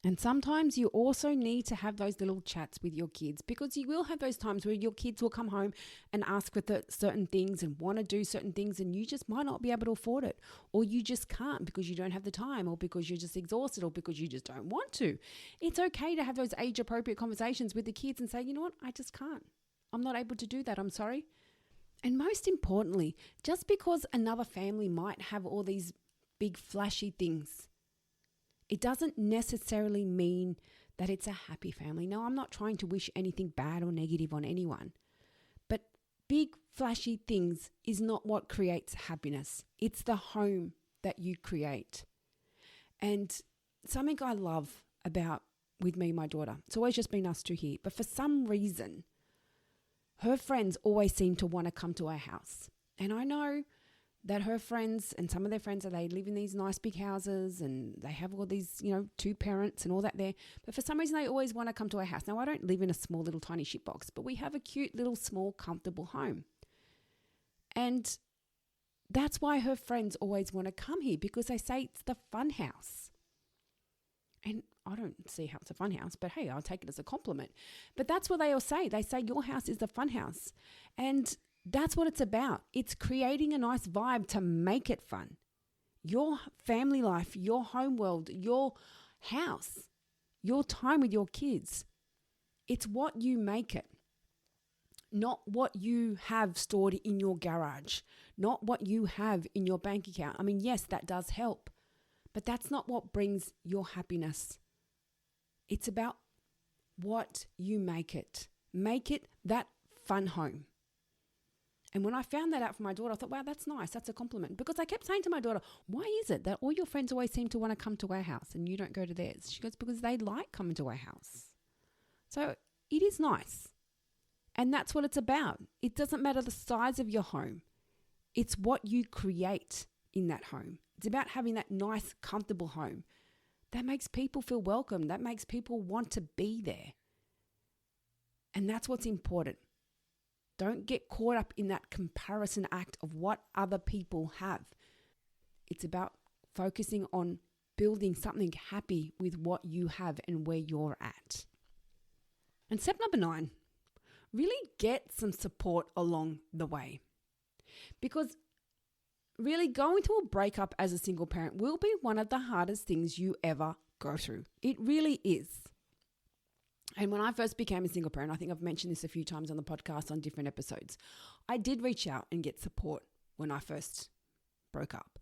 And sometimes you also need to have those little chats with your kids, because you will have those times where your kids will come home and ask for certain things and want to do certain things, and you just might not be able to afford it, or you just can't because you don't have the time, or because you're just exhausted, or because you just don't want to. It's okay to have those age-appropriate conversations with the kids and say, you know what, I just can't. I'm not able to do that. I'm sorry. And most importantly, just because another family might have all these big flashy things, it doesn't necessarily mean that it's a happy family. No, I'm not trying to wish anything bad or negative on anyone. But big flashy things is not what creates happiness. It's the home that you create. And something I love about with me and my daughter, it's always just been us two here, but for some reason, her friends always seem to want to come to our house. And I know that her friends and some of their friends, they live in these nice big houses and they have all these, two parents and all that there. But for some reason, they always want to come to our house. Now, I don't live in a small little tiny shitbox, but we have a cute little small comfortable home. And that's why her friends always want to come here, because they say it's the fun house. And I don't see how it's a fun house, but hey, I'll take it as a compliment. But that's what they all say. They say your house is the fun house. And that's what it's about. It's creating a nice vibe to make it fun. Your family life, your home world, your house, your time with your kids. It's what you make it. Not what you have stored in your garage. Not what you have in your bank account. I mean, yes, that does help. But that's not what brings your happiness. It's about what you make it. Make it that fun home. And when I found that out from my daughter, I thought, wow, that's nice. That's a compliment. Because I kept saying to my daughter, why is it that all your friends always seem to want to come to our house and you don't go to theirs? She goes, because they like coming to our house. So it is nice. And that's what it's about. It doesn't matter the size of your home. It's what you create in that home. It's about having that nice, comfortable home that makes people feel welcome, that makes people want to be there. And that's what's important. Don't get caught up in that comparison act of what other people have. It's about focusing on building something happy with what you have and where you're at. And step number 9, really get some support along the way. Because really going through a breakup as a single parent will be one of the hardest things you ever go through. It really is. And when I first became a single parent, I think I've mentioned this a few times on the podcast on different episodes, I did reach out and get support when I first broke up.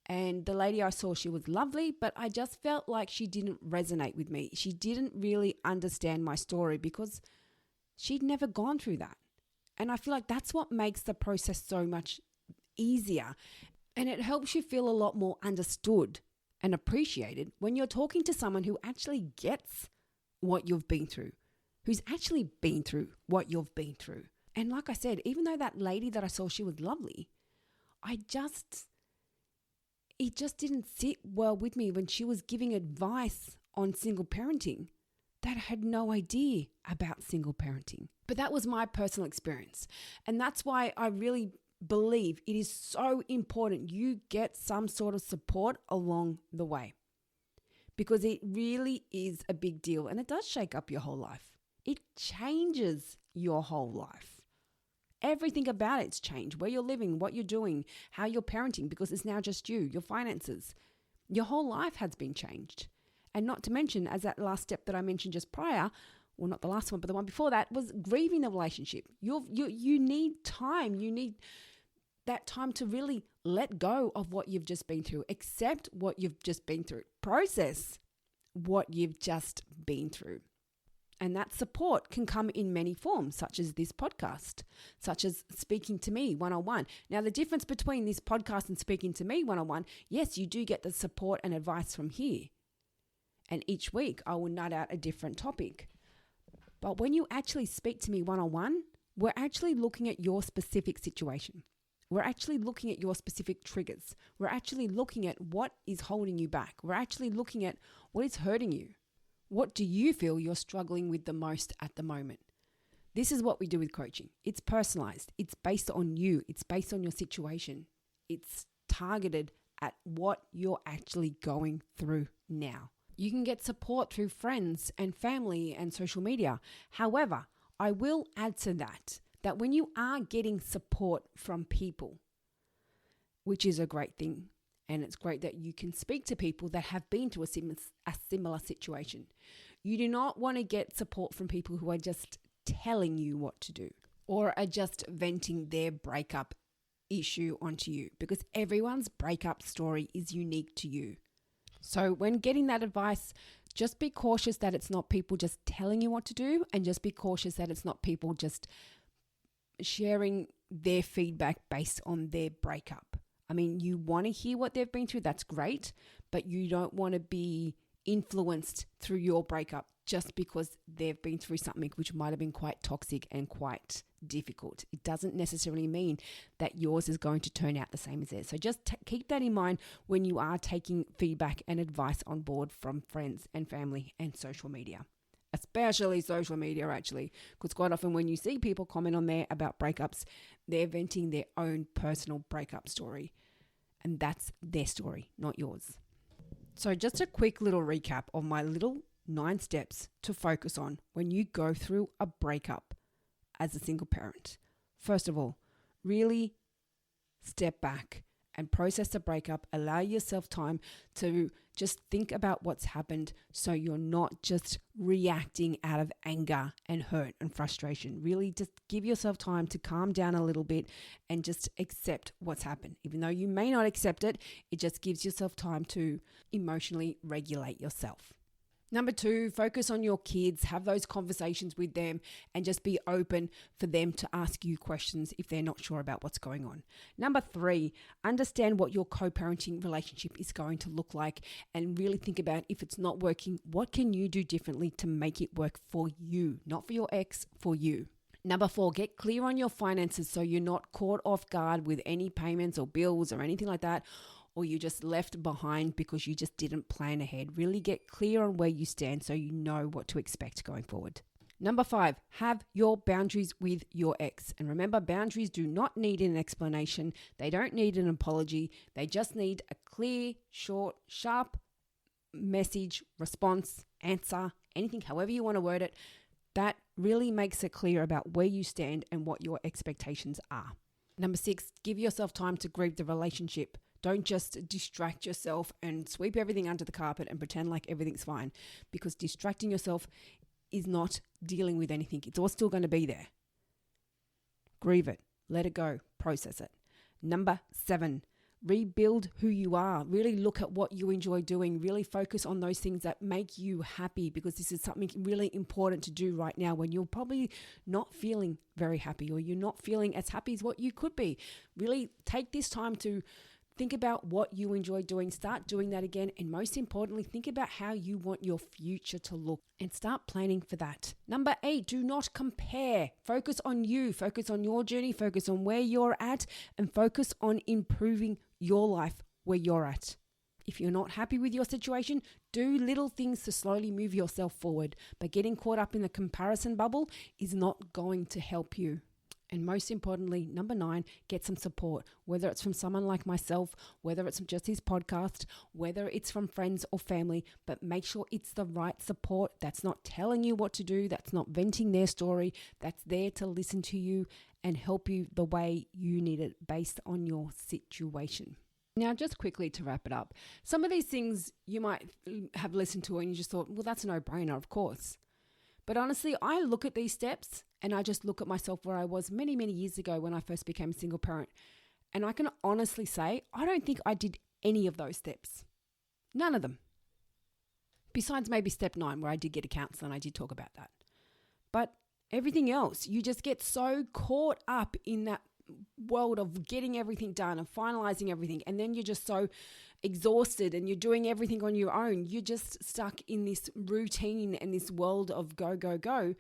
And the lady I saw, she was lovely, but I just felt like she didn't resonate with me. She didn't really understand my story because she'd never gone through that. And I feel like that's what makes the process so much easier. And it helps you feel a lot more understood and appreciated when you're talking to someone who actually gets what you've been through, who's actually been through what you've been through. And like I said, even though that lady that I saw, she was lovely, it just didn't sit well with me when she was giving advice on single parenting that I had no idea about single parenting. But that was my personal experience. And that's why I really believe it is so important you get some sort of support along the way. Because it really is a big deal and it does shake up your whole life. It changes your whole life. Everything about it's changed. Where you're living, what you're doing, how you're parenting, because it's now just you, your finances. Your whole life has been changed. And not to mention, as that last step that I mentioned just prior, well, not the last one, but the one before that, was grieving the relationship. You need time. You need that time to really let go of what you've just been through. Accept what you've just been through. Process what you've just been through. And that support can come in many forms, such as this podcast, such as speaking to me one-on-one. Now, the difference between this podcast and speaking to me one-on-one, yes, you do get the support and advice from here. And each week I will nut out a different topic. But when you actually speak to me one-on-one, we're actually looking at your specific situation. We're actually looking at your specific triggers. We're actually looking at what is holding you back. We're actually looking at what is hurting you. What do you feel you're struggling with the most at the moment? This is what we do with coaching. It's personalized. It's based on you. It's based on your situation. It's targeted at what you're actually going through now. You can get support through friends and family and social media. However, I will add to that when you are getting support from people, which is a great thing, and it's great that you can speak to people that have been through a similar situation. You do not want to get support from people who are just telling you what to do or are just venting their breakup issue onto you, because everyone's breakup story is unique to you. So when getting that advice, just be cautious that it's not people just telling you what to do, and just be cautious that it's not people just sharing their feedback based on their breakup. I mean, you want to hear what they've been through, that's great, but you don't want to be influenced through your breakup just because they've been through something which might have been quite toxic and quite difficult. It doesn't necessarily mean that yours is going to turn out the same as theirs. So just keep that in mind when you are taking feedback and advice on board from friends and family and social media. Especially social media, actually, because quite often when you see people comment on there about breakups, they're venting their own personal breakup story, and that's their story, not yours. So just a quick little recap of my little 9 steps to focus on when you go through a breakup as a single parent. First of all, really step back and process the breakup. Allow yourself time to just think about what's happened, so you're not just reacting out of anger and hurt and frustration. Really just give yourself time to calm down a little bit and just accept what's happened. Even though you may not accept it, it just gives yourself time to emotionally regulate yourself. Number 2, focus on your kids, have those conversations with them, and just be open for them to ask you questions if they're not sure about what's going on. Number 3, understand what your co-parenting relationship is going to look like, and really think about, if it's not working, what can you do differently to make it work for you, not for your ex, for you. Number 4, get clear on your finances so you're not caught off guard with any payments or bills or anything like that, or you just left behind because you just didn't plan ahead. Really get clear on where you stand so you know what to expect going forward. Number 5, have your boundaries with your ex. And remember, boundaries do not need an explanation. They don't need an apology. They just need a clear, short, sharp message, response, answer, anything, however you want to word it. That really makes it clear about where you stand and what your expectations are. Number 6, give yourself time to grieve the relationship. Don't just distract yourself and sweep everything under the carpet and pretend like everything's fine, because distracting yourself is not dealing with anything. It's all still going to be there. Grieve it, let it go, process it. Number 7, rebuild who you are. Really look at what you enjoy doing. Really focus on those things that make you happy, because this is something really important to do right now when you're probably not feeling very happy, or you're not feeling as happy as what you could be. Really take this time to think about what you enjoy doing, start doing that again, and most importantly, think about how you want your future to look and start planning for that. Number 8, do not compare. Focus on you, focus on your journey, focus on where you're at, and focus on improving your life where you're at. If you're not happy with your situation, do little things to slowly move yourself forward. But getting caught up in the comparison bubble is not going to help you. And most importantly, number 9, get some support, whether it's from someone like myself, whether it's just his podcast, whether it's from friends or family, but make sure it's the right support that's not telling you what to do, that's not venting their story, that's there to listen to you and help you the way you need it based on your situation. Now, just quickly to wrap it up, some of these things you might have listened to and you just thought, well, that's a no-brainer, of course. But honestly, I look at these steps and I just look at myself where I was many, many years ago when I first became a single parent. And I can honestly say, I don't think I did any of those steps. None of them. Besides maybe step 9, where I did get a counselor and I did talk about that. But everything else, you just get so caught up in that world of getting everything done and finalizing everything. And then you're just so exhausted and you're doing everything on your own. You're just stuck in this routine and this world of go, go, go.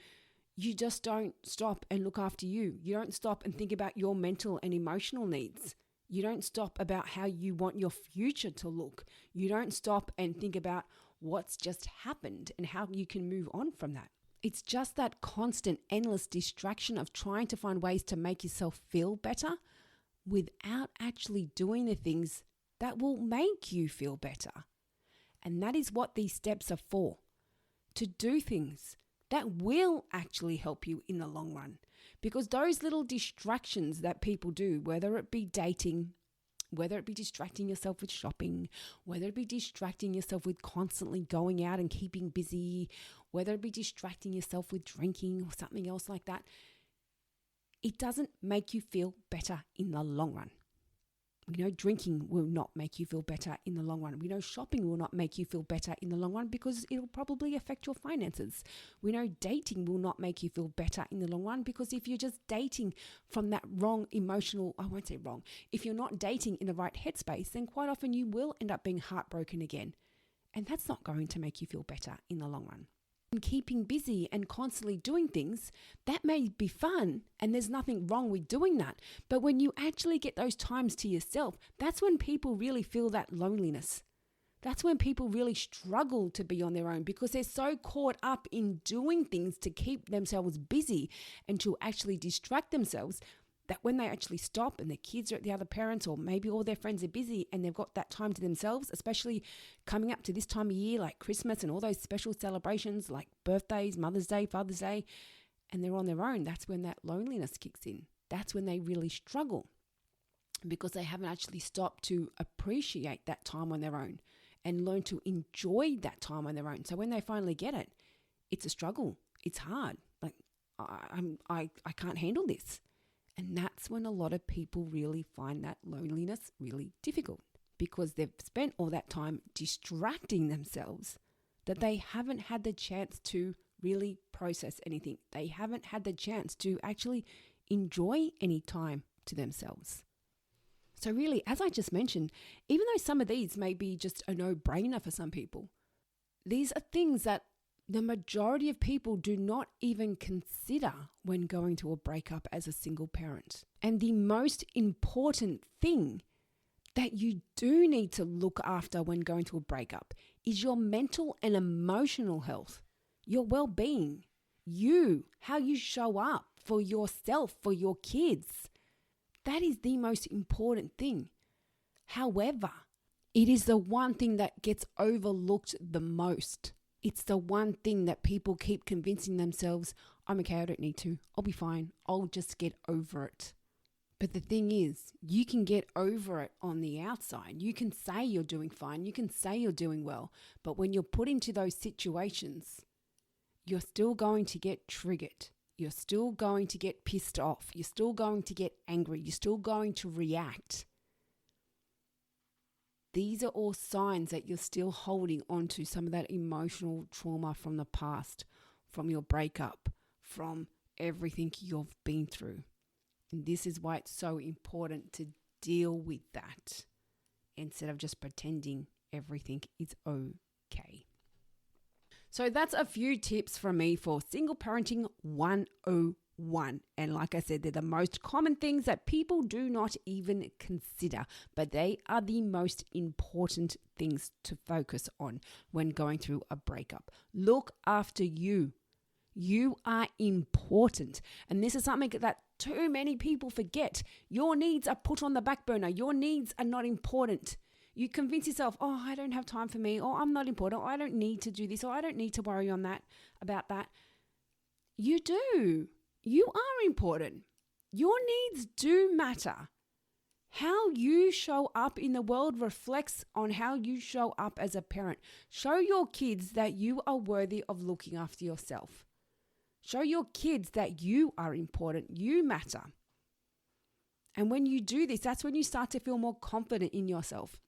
You just don't stop and look after you. You don't stop and think about your mental and emotional needs. You don't stop about how you want your future to look. You don't stop and think about what's just happened and how you can move on from that. It's just that constant, endless distraction of trying to find ways to make yourself feel better without actually doing the things that will make you feel better. And that is what these steps are for, to do things that will actually help you in the long run. Because those little distractions that people do, whether it be dating, whether it be distracting yourself with shopping, whether it be distracting yourself with constantly going out and keeping busy, whether it be distracting yourself with drinking or something else like that, it doesn't make you feel better in the long run. We know drinking will not make you feel better in the long run. We know shopping will not make you feel better in the long run because it'll probably affect your finances. We know dating will not make you feel better in the long run because if you're just dating from that wrong emotional, I won't say wrong, if you're not dating in the right headspace, then quite often you will end up being heartbroken again. And that's not going to make you feel better in the long run. And keeping busy and constantly doing things, that may be fun and there's nothing wrong with doing that. But when you actually get those times to yourself, that's when people really feel that loneliness. That's when people really struggle to be on their own because they're so caught up in doing things to keep themselves busy and to actually distract themselves that when they actually stop and the kids are at the other parents or maybe all their friends are busy and they've got that time to themselves, especially coming up to this time of year like Christmas and all those special celebrations like birthdays, Mother's Day, Father's Day, and they're on their own, that's when that loneliness kicks in. That's when they really struggle because they haven't actually stopped to appreciate that time on their own and learn to enjoy that time on their own. So when they finally get it, it's a struggle. It's hard. Like I can't handle this. And that's when a lot of people really find that loneliness really difficult because they've spent all that time distracting themselves that they haven't had the chance to really process anything. They haven't had the chance to actually enjoy any time to themselves. So really, as I just mentioned, even though some of these may be just a no-brainer for some people, these are things that the majority of people do not even consider when going to a breakup as a single parent. And the most important thing that you do need to look after when going to a breakup is your mental and emotional health, your well-being, how you show up for yourself, for your kids. That is the most important thing. However, it is the one thing that gets overlooked the most. It's the one thing that people keep convincing themselves, I'm okay, I don't need to. I'll be fine. I'll just get over it. But the thing is, you can get over it on the outside. You can say you're doing fine. You can say you're doing well. But when you're put into those situations, you're still going to get triggered. You're still going to get pissed off. You're still going to get angry. You're still going to react. These are all signs that you're still holding on to some of that emotional trauma from the past, from your breakup, from everything you've been through. And this is why it's so important to deal with that instead of just pretending everything is okay. So that's a few tips from me for Single Parenting 101. And like I said, they're the most common things that people do not even consider, but they are the most important things to focus on when going through a breakup. Look after you. You are important. And this is something that too many people forget. Your needs are put on the back burner. Your needs are not important. You convince yourself, oh, I don't have time for me, or I'm not important, or I don't need to do this, or I don't need to worry about that. You do. You are important. Your needs do matter. How you show up in the world reflects on how you show up as a parent. Show your kids that you are worthy of looking after yourself. Show your kids that you are important, you matter. And when you do this, that's when you start to feel more confident in yourself.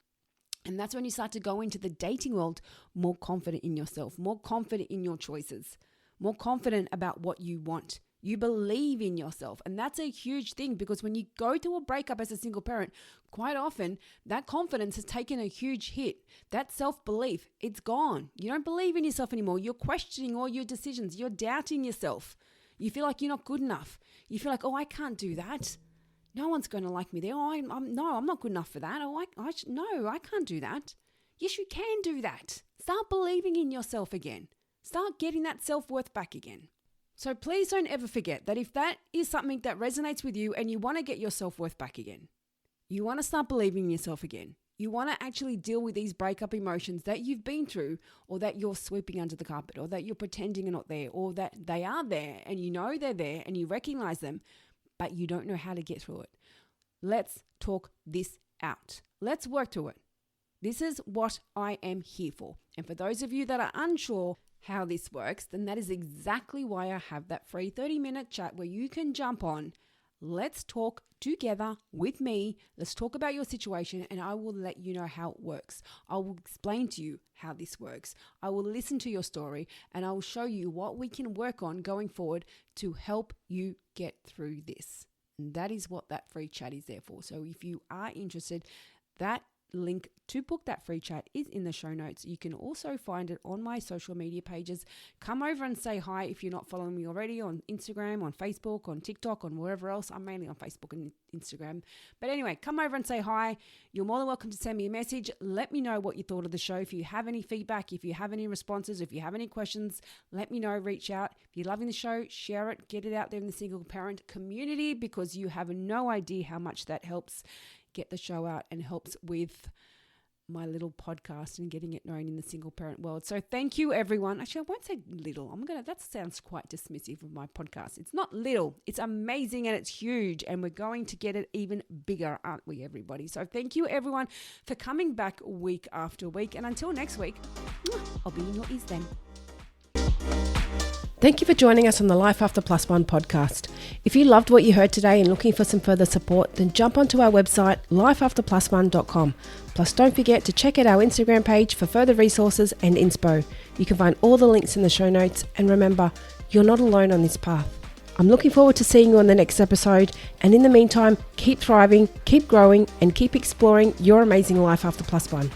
And that's when you start to go into the dating world more confident in yourself, more confident in your choices, more confident about what you want. You believe in yourself. And that's a huge thing, because when you go through a breakup as a single parent, quite often that confidence has taken a huge hit. That self-belief, it's gone. You don't believe in yourself anymore. You're questioning all your decisions. You're doubting yourself. You feel like you're not good enough. You feel like, oh, I can't do that. No one's going to like me there. Oh, I'm not good enough for that. Oh, I can't do that. Yes, you can do that. Start believing in yourself again. Start getting that self-worth back again. So please don't ever forget that if that is something that resonates with you and you want to get your self-worth back again, you want to start believing in yourself again, you want to actually deal with these breakup emotions that you've been through, or that you're sweeping under the carpet, or that you're pretending are not there, or that they are there and you know they're there and you recognize them, but you don't know how to get through it. Let's talk this out. Let's work through it. This is what I am here for. And for those of you that are unsure how this works, then that is exactly why I have that free 30-minute chat where you can jump on. Let's talk together with me. Let's talk about your situation, and I will let you know how it works. I will explain to you how this works. I will listen to your story, and I will show you what we can work on going forward to help you get through this. And that is what that free chat is there for. So if you are interested, that link to book that free chat is in the show notes. You can also find it on my social media pages. Come over and say hi if you're not following me already on Instagram, on Facebook, on TikTok, on wherever else. I'm mainly on Facebook and Instagram. But anyway, come over and say hi. You're more than welcome to send me a message. Let me know what you thought of the show. If you have any feedback, if you have any responses, if you have any questions, let me know. Reach out. If you're loving the show, share it. Get it out there in the single parent community, because you have no idea how much that helps get the show out and helps with my little podcast and getting it known in the single parent world. So thank you, everyone. Actually, I won't say little. That sounds quite dismissive of my podcast. It's not little. It's amazing and it's huge, and we're going to get it even bigger, aren't we, everybody? So thank you, everyone, for coming back week after week. And until next week, I'll be in your ears then. Thank you for joining us on the Life After Plus One podcast. If you loved what you heard today and looking for some further support, then jump onto our website, lifeafterplusone.com. Plus, don't forget to check out our Instagram page for further resources and inspo. You can find all the links in the show notes. And remember, you're not alone on this path. I'm looking forward to seeing you on the next episode. And in the meantime, keep thriving, keep growing, and keep exploring your amazing life after plus one.